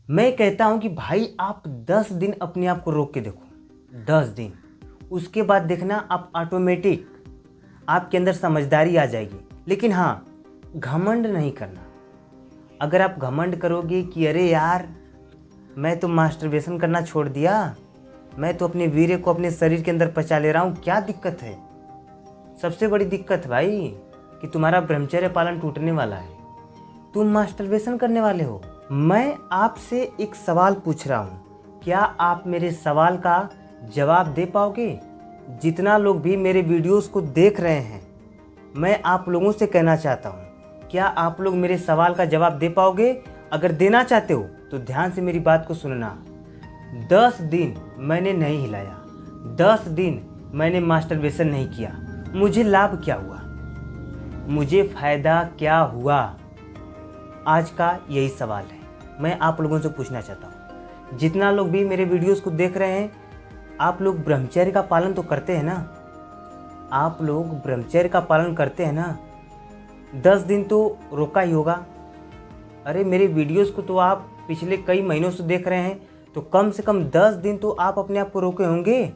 मैं कहता हूं कि भाई आप 10 दिन अपने आप को रोक के देखो, 10 दिन। उसके बाद देखना आप ऑटोमेटिक आपके अंदर समझदारी आ जाएगी। लेकिन हाँ, घमंड नहीं करना। अगर आप घमंड करोगे कि अरे यार मैं तो मास्टरबेशन करना छोड़ दिया, मैं तो अपने वीर्य को अपने शरीर के अंदर पचा ले रहा हूँ, क्या दिक्कत है? सबसे बड़ी दिक्कत भाई कि तुम्हारा ब्रह्मचर्य पालन टूटने वाला है, तुम मास्टरबेशन करने वाले हो। मैं आपसे एक सवाल पूछ रहा हूँ, क्या आप मेरे सवाल का जवाब दे पाओगे? जितना लोग भी मेरे वीडियोस को देख रहे हैं, मैं आप लोगों से कहना चाहता हूँ, क्या आप लोग मेरे सवाल का जवाब दे पाओगे? अगर देना चाहते हो तो ध्यान से मेरी बात को सुनना। 10 दिन मैंने नहीं हिलाया, 10 दिन मैंने मास्टरबेशन नहीं किया, मुझे लाभ क्या हुआ, मुझे फायदा क्या हुआ? आज का यही सवाल है, मैं आप लोगों से पूछना चाहता हूँ। जितना लोग भी मेरे वीडियोस को देख रहे हैं, आप लोग ब्रह्मचर्य का पालन तो करते हैं ना? आप लोग ब्रह्मचर्य का पालन करते हैं ना? 10 दिन तो रोका ही होगा। अरे मेरे वीडियोस को तो आप पिछले कई महीनों से देख रहे हैं, तो कम से कम 10 दिन तो आप अपने आप को रोके होंगे।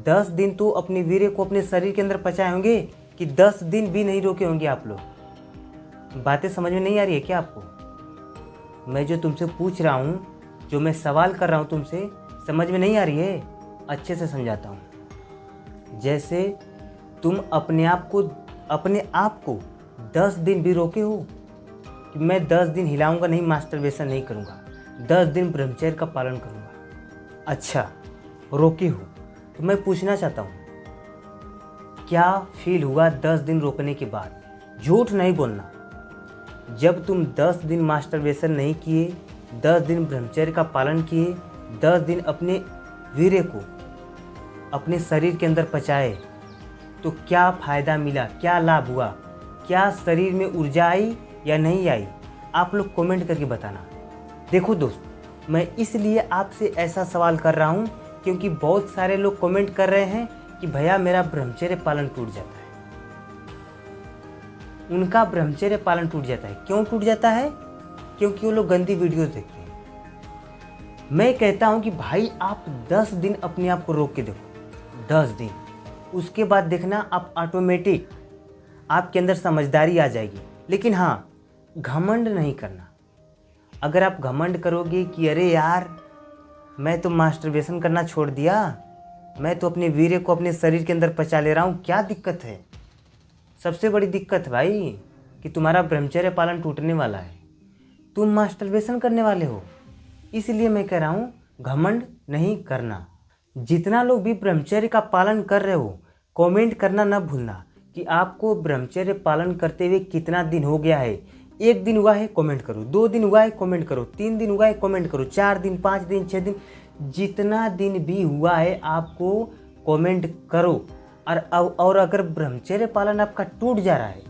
10 दिन तो अपने वीर्य को अपने शरीर के अंदर पचाए होंगे, कि 10 दिन भी नहीं रोके होंगे आप लोग। बातें समझ में नहीं आ रही है क्या आपको? मैं जो तुमसे पूछ रहा हूँ, जो मैं सवाल कर रहा हूँ तुमसे, समझ में नहीं आ रही है? अच्छे से समझाता हूँ। जैसे तुम अपने आप को 10 दिन भी रोके हो कि मैं 10 दिन हिलाऊंगा नहीं, मास्टरबेशन नहीं करूंगा, 10 दिन ब्रह्मचर्य का पालन करूंगा। अच्छा, रोके हो तो मैं पूछना चाहता हूँ, क्या फील हुआ 10 दिन रोकने के बाद? झूठ नहीं बोलना। जब तुम 10 दिन मास्टरबेशन नहीं किए, 10 दिन ब्रह्मचर्य का पालन किए, 10 दिन अपने वीर्य को अपने शरीर के अंदर पचाए, तो क्या फ़ायदा मिला, क्या लाभ हुआ? क्या शरीर में ऊर्जा आई या नहीं आई? आप लोग कमेंट करके बताना। देखो दोस्त, मैं इसलिए आपसे ऐसा सवाल कर रहा हूँ क्योंकि बहुत सारे लोग कमेंट कर रहे हैं कि भैया मेरा ब्रह्मचर्य पालन टूट जाता है। उनका ब्रह्मचर्य पालन टूट जाता है। क्यों टूट जाता है? क्योंकि वो लोग गंदी वीडियोस देखते हैं। मैं कहता हूँ कि भाई आप 10 दिन अपने आप को रोक के देखो, 10 दिन। उसके बाद देखना आप ऑटोमेटिक आपके अंदर समझदारी आ जाएगी। लेकिन हाँ, घमंड नहीं करना। अगर आप घमंड करोगे कि अरे यार मैं तो मास्टरबेशन करना छोड़ दिया, मैं तो अपने वीर्य को अपने शरीर के अंदर पचा ले रहा हूँ, क्या दिक्कत है? सबसे बड़ी दिक्कत भाई कि तुम्हारा ब्रह्मचर्य पालन टूटने वाला है, तुम मास्टरबेशन करने वाले हो। इसलिए मैं कह रहा हूँ, घमंड नहीं करना। जितना लोग भी ब्रह्मचर्य का पालन कर रहे हो, कमेंट करना न भूलना कि आपको ब्रह्मचर्य पालन करते हुए कितना दिन हो गया है। 1 दिन हुआ है, कमेंट करो। 2 दिन हुआ है, कमेंट करो। 3 दिन हुआ है, कमेंट करो। 4 दिन, 5 दिन, 6 दिन, जितना दिन भी हुआ है आपको कमेंट करो। और अगर ब्रह्मचर्य पालन आपका टूट जा रहा है,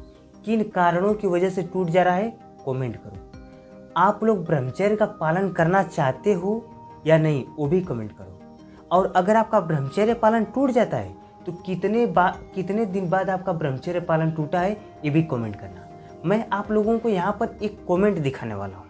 किन कारणों की वजह से टूट जा रहा है, कमेंट करो। आप लोग ब्रह्मचर्य का पालन करना चाहते हो या नहीं, वो भी कमेंट करो। और अगर आपका ब्रह्मचर्य पालन टूट जाता है तो कितने दिन बाद आपका ब्रह्मचर्य पालन टूटा है, ये भी कमेंट करना। मैं आप लोगों को यहाँ पर एक कमेंट दिखाने वाला हूँ,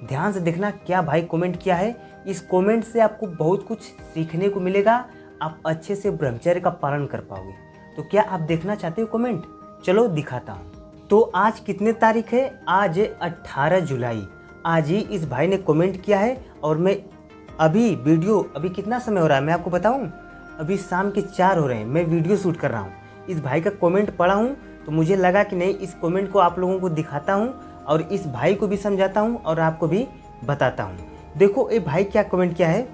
ध्यान से देखना क्या भाई कमेंट किया है। इस कमेंट से आपको बहुत कुछ सीखने को मिलेगा, आप अच्छे से ब्रह्मचर्य का पालन कर पाओगे। तो क्या आप देखना चाहते हो कमेंट? चलो दिखाता हूँ। तो आज कितने तारीख है? आज है 18 जुलाई। आज ही इस भाई ने कमेंट किया है। और मैं अभी कितना समय हो रहा है मैं आपको बताऊँ? अभी शाम के 4 हो रहे हैं, मैं वीडियो शूट कर रहा हूँ। इस भाई का कमेंट पढ़ा हूँ तो मुझे लगा कि नहीं, इस कमेंट को आप लोगों को दिखाता हूँ और इस भाई को भी समझाता हूँ और आपको भी बताता हूँ। देखो ये भाई क्या कमेंट किया है।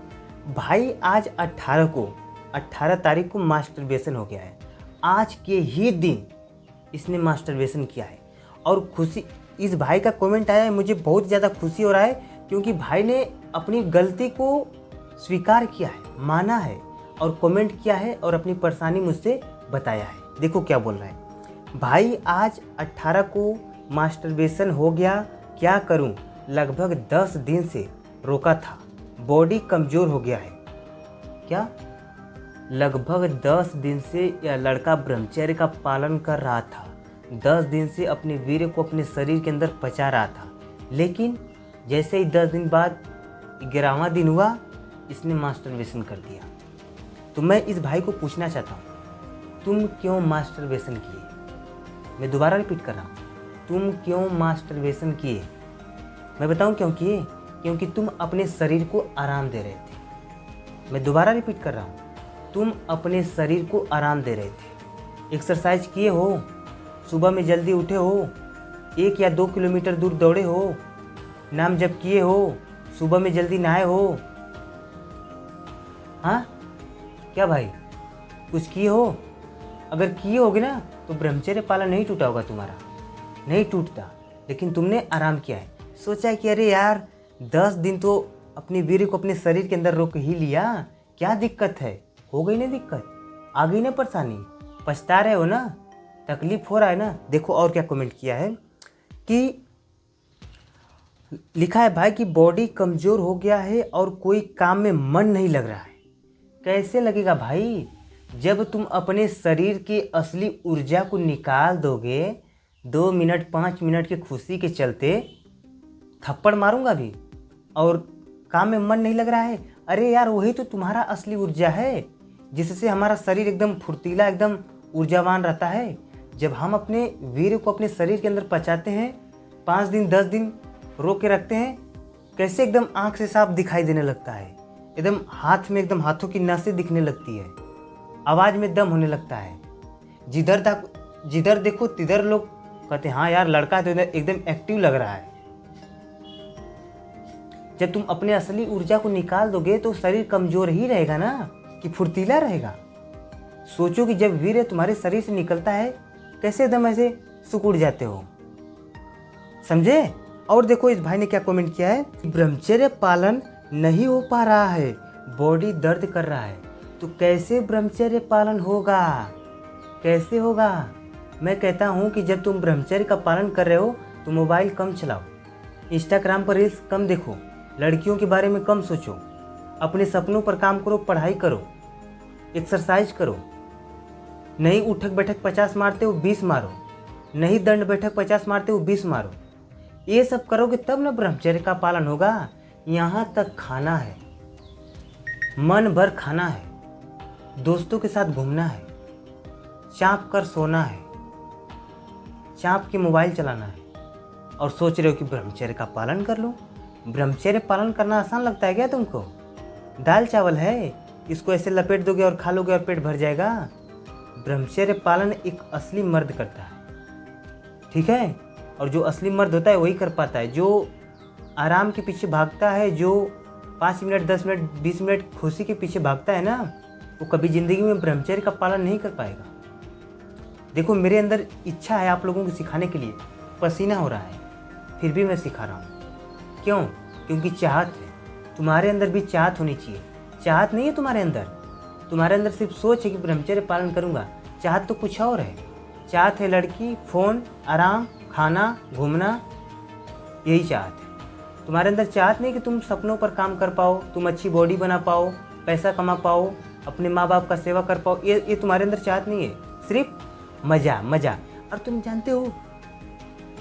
भाई आज 18 तारीख को मास्टरबेशन हो गया है। आज के ही दिन इसने मास्टरबेशन किया है और खुशी, इस भाई का कमेंट आया है, मुझे बहुत ज़्यादा खुशी हो रहा है क्योंकि भाई ने अपनी गलती को स्वीकार किया है, माना है और कमेंट किया है और अपनी परेशानी मुझसे बताया है। देखो क्या बोल रहा है भाई। आज 18 को मास्टरबेशन हो गया, क्या करूं? लगभग 10 दिन से रोका था, बॉडी कमज़ोर हो गया है। क्या? लगभग 10 दिन से यह लड़का ब्रह्मचर्य का पालन कर रहा था, 10 दिन से अपने वीर्य को अपने शरीर के अंदर पचा रहा था। लेकिन जैसे ही 10 दिन बाद 11वां दिन हुआ, इसने मास्टरबेशन कर दिया। तो मैं इस भाई को पूछना चाहता हूँ, तुम क्यों मास्टरबेशन किए? मैं दोबारा रिपीट कर रहा हूँ, तुम क्यों मास्टरबेशन किए? मैं बताऊँ क्यों किए? क्योंकि तुम अपने शरीर को आराम दे रहे थे। मैं दोबारा रिपीट कर रहा हूँ, तुम अपने शरीर को आराम दे रहे थे। एक्सरसाइज किए हो, सुबह में जल्दी उठे हो, 1 या 2 किलोमीटर दूर दौड़े हो, नाम जप किए हो, सुबह में जल्दी नहाए हो। हाँ क्या भाई, कुछ किए हो? अगर किए होगे ना तो ब्रह्मचर्य पालन नहीं टूटा होगा तुम्हारा, नहीं टूटता। लेकिन तुमने आराम किया है, सोचा है कि अरे यार 10 दिन तो अपने वीर को अपने शरीर के अंदर रोक ही लिया, क्या दिक्कत है? हो गई ना दिक्कत, आ गई ना परेशानी, पछता रहे हो ना, तकलीफ हो रहा है ना। देखो और क्या कमेंट किया है कि लिखा है भाई कि बॉडी कमज़ोर हो गया है और कोई काम में मन नहीं लग रहा है। कैसे लगेगा भाई? जब तुम अपने शरीर की असली ऊर्जा को निकाल दोगे, 2 मिनट 5 मिनट की खुशी के चलते थप्पड़ मारूंगा भी और काम में मन नहीं लग रहा है। अरे यार वही तो तुम्हारा असली ऊर्जा है, जिससे हमारा शरीर एकदम फुर्तीला, एकदम ऊर्जावान रहता है। जब हम अपने वीर को अपने शरीर के अंदर पचाते हैं, 5 दिन 10 दिन रोक के रखते हैं, कैसे एकदम आँख से साफ दिखाई देने लगता है, एकदम हाथ में एकदम हाथों की नसें दिखने लगती है, आवाज़ में दम होने लगता है। जिधर देखो तिधर लोग कहते हैं हाँ यार लड़का तो एकदम एक्टिव लग रहा है। जब तुम अपने असली ऊर्जा को निकाल दोगे तो शरीर कमजोर ही रहेगा ना कि फुर्तीला रहेगा। सोचो कि जब वीर्य तुम्हारे शरीर से निकलता है कैसे एकदम ऐसे सिकुड़ जाते हो, समझे? और देखो इस भाई ने क्या कमेंट किया है, ब्रह्मचर्य पालन नहीं हो पा रहा है, बॉडी दर्द कर रहा है। तो कैसे ब्रह्मचर्य पालन होगा? कैसे होगा? मैं कहता हूँ कि जब तुम ब्रह्मचर्य का पालन कर रहे हो तो मोबाइल कम चलाओ, इंस्टाग्राम पर रील्स कम देखो, लड़कियों के बारे में कम सोचो, अपने सपनों पर काम करो, पढ़ाई करो, एक्सरसाइज करो। नहीं उठक बैठक 50 मारते हो 20 मारो, नहीं दंड बैठक 50 मारते हो 20 मारो। ये सब करोगे तब ना ब्रह्मचर्य का पालन होगा। यहाँ तक खाना है, मन भर खाना है, दोस्तों के साथ घूमना है, चाँप कर सोना है, चाँप के मोबाइल चलाना है, और सोच रहे हो कि ब्रह्मचर्य का पालन कर लो। ब्रह्मचर्य पालन करना आसान लगता है क्या तुमको? दाल चावल है, इसको ऐसे लपेट दोगे और खा लोगे और पेट भर जाएगा। ब्रह्मचर्य पालन एक असली मर्द करता है, ठीक है? और जो असली मर्द होता है वही कर पाता है। जो आराम के पीछे भागता है, जो 5 मिनट 10 मिनट 20 मिनट खुशी के पीछे भागता है ना, वो कभी ज़िंदगी में ब्रह्मचर्य का पालन नहीं कर पाएगा। देखो मेरे अंदर इच्छा है आप लोगों को सिखाने के लिए, पसीना हो रहा है, फिर भी मैं सिखा रहा हूँ। क्यों? क्योंकि चाहत है, तुम्हारे अंदर भी चाहत होनी चाहिए। चाहत नहीं है तुम्हारे अंदर सिर्फ सोच है कि ब्रह्मचर्य पालन करूँगा। चाहत तो कुछ और है। चाहत है लड़की, फ़ोन, आराम, खाना, घूमना, यही चाहत है। तुम्हारे अंदर चाहत नहीं कि तुम सपनों पर काम कर पाओ, तुम अच्छी बॉडी बना पाओ, पैसा कमा पाओ, अपने माँ बाप का सेवा कर पाओ। ये तुम्हारे अंदर चाहत नहीं है, सिर्फ मज़ा। और तुम जानते हो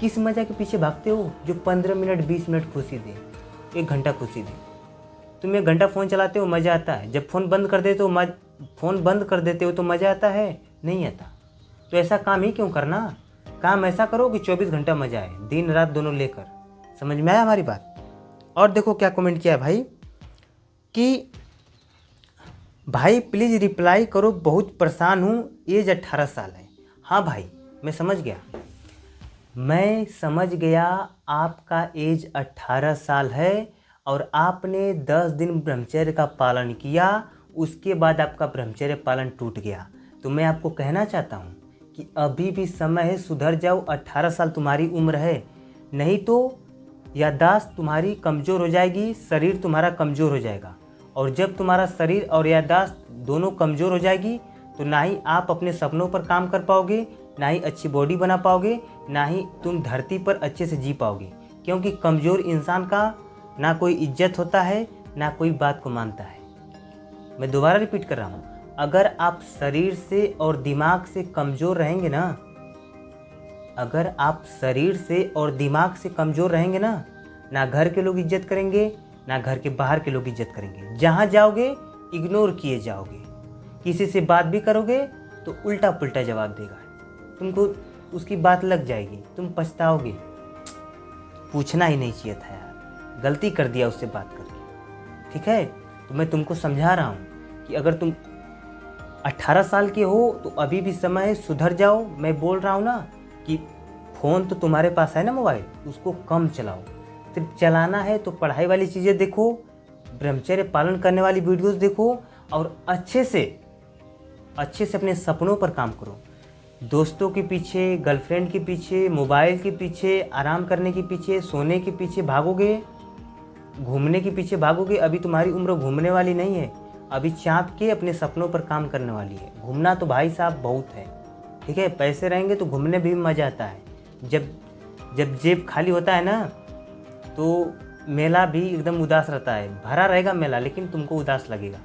किस मज़ा के पीछे भागते हो? जो 15 मिनट 20 मिनट खुशी दे, 1 घंटा खुशी दे। तुम 1 घंटा फ़ोन चलाते हो, मज़ा आता है। जब फ़ोन बंद कर देते हो तो मज़ा आता है? नहीं आता। तो ऐसा काम ही क्यों करना? काम ऐसा करो कि 24 घंटा मज़ा आए, दिन रात दोनों लेकर। समझ में आया हमारी बात? और देखो क्या कमेंट किया है भाई कि भाई प्लीज़ रिप्लाई करो, बहुत परेशान हूँ, एज 18 साल है। हाँ भाई मैं समझ गया आपका एज 18 साल है और आपने 10 दिन ब्रह्मचर्य का पालन किया, उसके बाद आपका ब्रह्मचर्य पालन टूट गया। तो मैं आपको कहना चाहता हूँ कि अभी भी समय है, सुधर जाओ। 18 साल तुम्हारी उम्र है, नहीं तो याददाश्त तुम्हारी कमज़ोर हो जाएगी, शरीर तुम्हारा कमज़ोर हो जाएगा। और जब तुम्हारा शरीर और याददाश्त दोनों कमज़ोर हो जाएगी तो ना ही आप अपने सपनों पर काम कर पाओगे, ना ही अच्छी बॉडी बना पाओगे, ना ही तुम धरती पर अच्छे से जी पाओगे। क्योंकि कमज़ोर इंसान का ना कोई इज्जत होता है, ना कोई बात को मानता है। मैं दोबारा रिपीट कर रहा हूँ, अगर आप शरीर से और दिमाग से कमज़ोर रहेंगे ना, ना घर के लोग इज्जत करेंगे, ना घर के बाहर के लोग इज्जत करेंगे। जहाँ जाओगे इग्नोर किए जाओगे, किसी से बात भी करोगे तो उल्टा पुल्टा जवाब देगा, तुमको उसकी बात लग जाएगी, तुम पछताओगे। पूछना ही नहीं चाहिए था यार, गलती कर दिया उससे बात करके। ठीक है, तो मैं तुमको समझा रहा हूँ कि अगर तुम 18 साल के हो तो अभी भी समय है, सुधर जाओ। मैं बोल रहा हूँ ना कि फ़ोन तो तुम्हारे पास है ना, मोबाइल, उसको कम चलाओ। सिर्फ चलाना है तो पढ़ाई वाली चीज़ें देखो, ब्रह्मचर्य पालन करने वाली वीडियोस देखो, और अच्छे से अपने सपनों पर काम करो। दोस्तों के पीछे, गर्लफ्रेंड के पीछे, मोबाइल के पीछे, आराम करने के पीछे, सोने के पीछे भागोगे, घूमने के पीछे भागोगे, अभी तुम्हारी उम्र घूमने वाली नहीं है। अभी चाँप के अपने सपनों पर काम करने वाली है। घूमना तो भाई साहब बहुत है, ठीक है, पैसे रहेंगे तो घूमने भी मज़ा आता है। जब जेब खाली होता है ना तो मेला भी एकदम उदास रहता है। भरा रहेगा मेला लेकिन तुमको उदास लगेगा।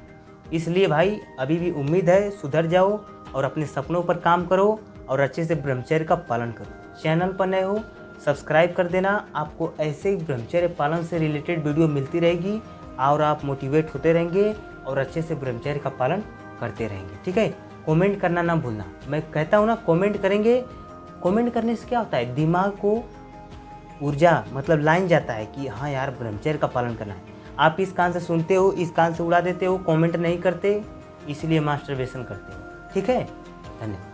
इसलिए भाई अभी भी उम्मीद है, सुधर जाओ और अपने सपनों पर काम करो और अच्छे से ब्रह्मचर्य का पालन करो। चैनल पर नए हो सब्सक्राइब कर देना, आपको ऐसे ही ब्रह्मचर्य पालन से रिलेटेड वीडियो मिलती रहेगी और आप मोटिवेट होते रहेंगे और अच्छे से ब्रह्मचर्य का पालन करते रहेंगे। ठीक है, कमेंट करना ना भूलना। मैं कहता हूँ ना, कमेंट करेंगे, कमेंट करने से क्या होता है, दिमाग को ऊर्जा मतलब लाइन जाता है कि हाँ यार ब्रह्मचर्य का पालन करना है। आप इस कान से सुनते हो, इस कान से उड़ा देते हो, कमेंट नहीं करते, इसलिए मास्टरबेशन करते हो। ठीक है, धन्यवाद।